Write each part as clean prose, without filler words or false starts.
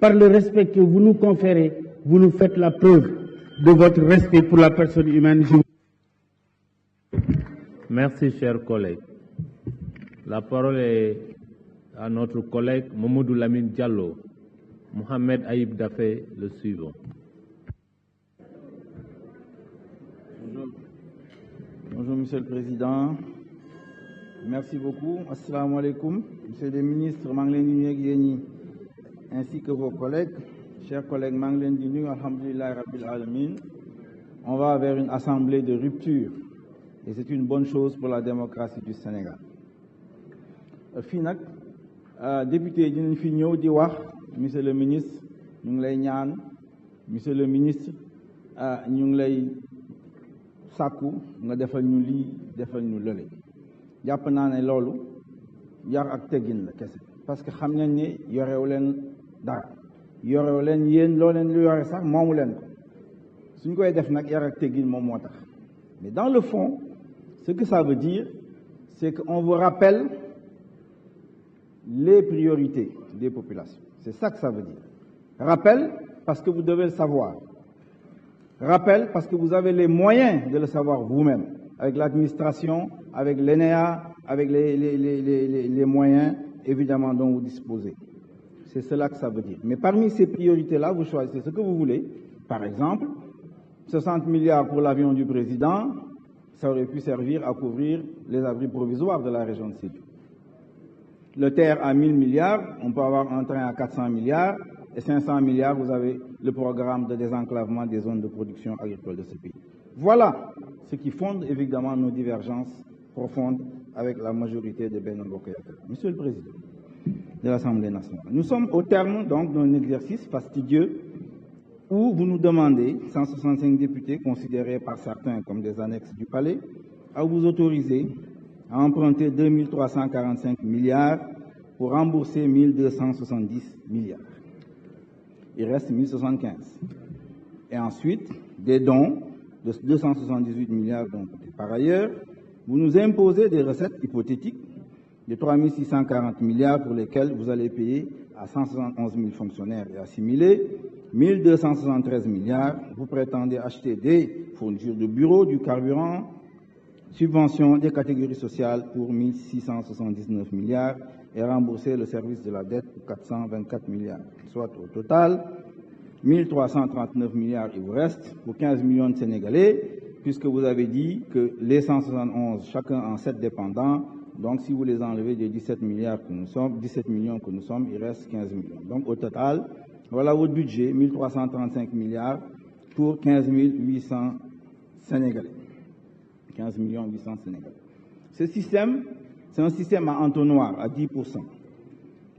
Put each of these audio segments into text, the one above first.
par le respect que vous nous conférez, vous nous faites la preuve de votre respect pour la personne humaine. Merci, chers collègues. La parole est à notre collègue Mamadou Lamine Diallo. Mohamed Aïb Dafé, le suivant. Bonjour, Monsieur le Président. Merci beaucoup. Assalamu alaikum. Monsieur le ministre, ainsi que vos collègues. Chers collègues, alhamdulillah rabbil alamin. On va vers une assemblée de rupture. Et c'est une bonne chose pour la démocratie du Sénégal. Finak, député dinañ fi ñëw di wax monsieur le ministre ñu ngi lay ñaan monsieur le ministre ñu ngi lay sàkku nga defal ñu lii defal ñu lële jàpp naa ne loolu yar ak teggin la kese parce que xam nañ ne yorewu leen dara yorewu leen yéen loo leen lu yore sax moomu leen ko suñ koy def nag yar ak teggin moom moo tax mais dans le fond ce que ça veut dire c'est qu'on vous rappelle les priorités des populations. C'est ça que ça veut dire. Rappel, parce que vous devez le savoir. Rappel, parce que vous avez les moyens de le savoir vous-même, avec l'administration, avec l'ENEA, avec les moyens, évidemment, dont vous disposez. C'est cela que ça veut dire. Mais parmi ces priorités-là, vous choisissez ce que vous voulez. Par exemple, 60 milliards pour l'avion du président, ça aurait pu servir à couvrir les abris provisoires de la région de Sédhiou. Le TER à 1000 milliards, on peut avoir un train à 400 milliards, et 500 milliards, vous avez le programme de désenclavement des zones de production agricole de ce pays. Voilà ce qui fonde évidemment nos divergences profondes avec la majorité de Benno Bokk Yakaar. Monsieur le Président de l'Assemblée nationale, nous sommes au terme donc d'un exercice fastidieux où vous nous demandez, 165 députés considérés par certains comme des annexes du palais, à vous autoriser à emprunter 2345 milliards pour rembourser 1270 milliards. Il reste 1075. Et ensuite, des dons de 278 milliards d'un côté. Par ailleurs, vous nous imposez des recettes hypothétiques de 3640 milliards pour lesquelles vous allez payer à 171 000 fonctionnaires et assimilés, 1273 milliards. Vous prétendez acheter des fournitures de bureaux, du carburant, subvention des catégories sociales pour 1679 milliards et rembourser le service de la dette pour 424 milliards. Soit au total, 1339 milliards il vous reste pour 15 millions de Sénégalais, puisque vous avez dit que les 171, chacun en 7 dépendants, donc si vous les enlevez des 17 milliards que nous sommes, 17 millions que nous sommes, il reste 15 millions. Donc au total, voilà votre budget, 1335 milliards pour 15 800 Sénégalais. 15 800 Sénégalais. Ce système, c'est un système à entonnoir, à 10%.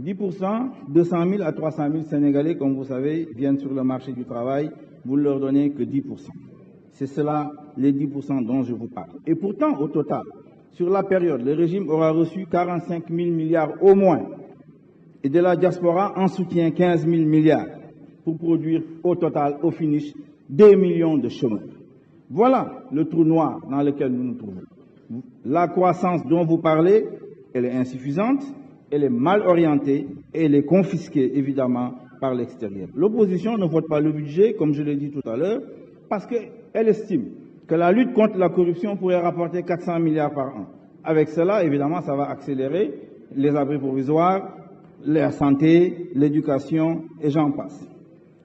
10%, 200 000 à 300 000 Sénégalais, comme vous savez, viennent sur le marché du travail, vous ne leur donnez que 10%. C'est cela, les 10% dont je vous parle. Et pourtant, au total, sur la période, le régime aura reçu 45 000 milliards au moins. Et de la diaspora, en soutien 15 000 milliards pour produire au total, au finish, 2 millions de chômeurs. Voilà le trou noir dans lequel nous nous trouvons. La croissance dont vous parlez, elle est insuffisante, elle est mal orientée et elle est confisquée, évidemment, par l'extérieur. L'opposition ne vote pas le budget, comme je l'ai dit tout à l'heure, parce qu'elle estime que la lutte contre la corruption pourrait rapporter 400 milliards par an. Avec cela, évidemment, ça va accélérer les abris provisoires, la santé, l'éducation, et j'en passe.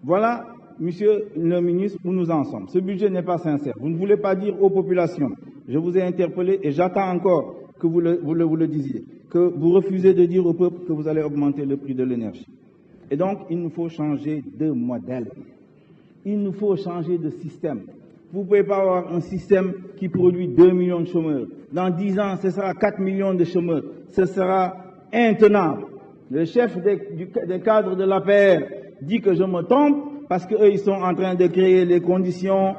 Voilà, Monsieur le ministre, où nous en sommes. Ce budget n'est pas sincère. Vous ne voulez pas dire aux populations. Je vous ai interpellé et j'attends encore que vous le disiez, que vous refusez de dire au peuple que vous allez augmenter le prix de l'énergie. Et donc, il nous faut changer de modèle. Il nous faut changer de système. Vous ne pouvez pas avoir un système qui produit 2 millions de chômeurs. Dans 10 ans, ce sera 4 millions de chômeurs. Ce sera intenable. Le chef des cadres de l'APR dit que je me trompe parce qu'eux, ils sont en train de créer les conditions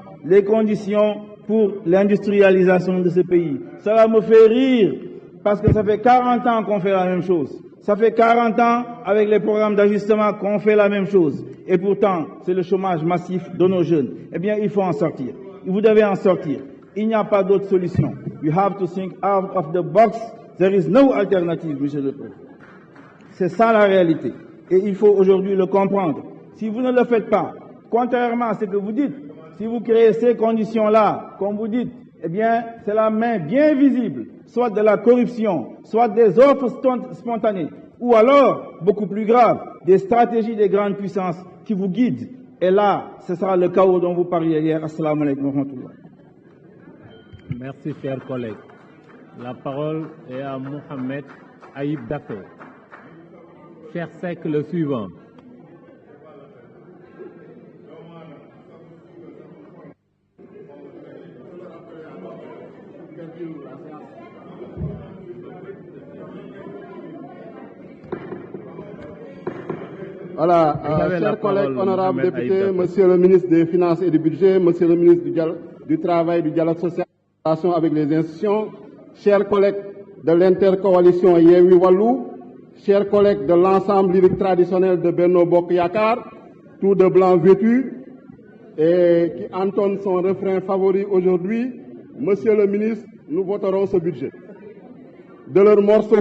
pour l'industrialisation de ce pays. Cela me fait rire parce que ça fait 40 ans qu'on fait la même chose. Ça fait 40 ans, avec les programmes d'ajustement, qu'on fait la même chose. Et pourtant, c'est le chômage massif de nos jeunes. Eh bien, il faut en sortir. Vous devez en sortir. Il n'y a pas d'autre solution. You have to think out of the box. There is no alternative, Monsieur le Président. C'est ça la réalité. Et il faut aujourd'hui le comprendre. Si vous ne le faites pas, contrairement à ce que vous dites, si vous créez ces conditions-là, comme vous dites, eh bien, c'est la main bien visible, soit de la corruption, soit des offres spontanées, ou alors, beaucoup plus grave, des stratégies des grandes puissances qui vous guident. Et là, ce sera le chaos dont vous parliez hier. Assalamu alaikum wa rahmatullah. Merci, chers collègues. La parole est à Mohamed Aïb Dafé. Cher Sec, le suivant. Voilà, chers collègues, honorables députés, monsieur le ministre des Finances et du Budget, monsieur le ministre du Travail, du Dialogue social et de la relation avec les institutions, chers collègues de l'intercoalition Yewwi Wallu, chers collègues de l'ensemble lyrique traditionnel de Benno Bokk Yakaar, tout de blanc vêtu, et qui entonne son refrain favori aujourd'hui, monsieur le ministre, nous voterons ce budget. De leur morceau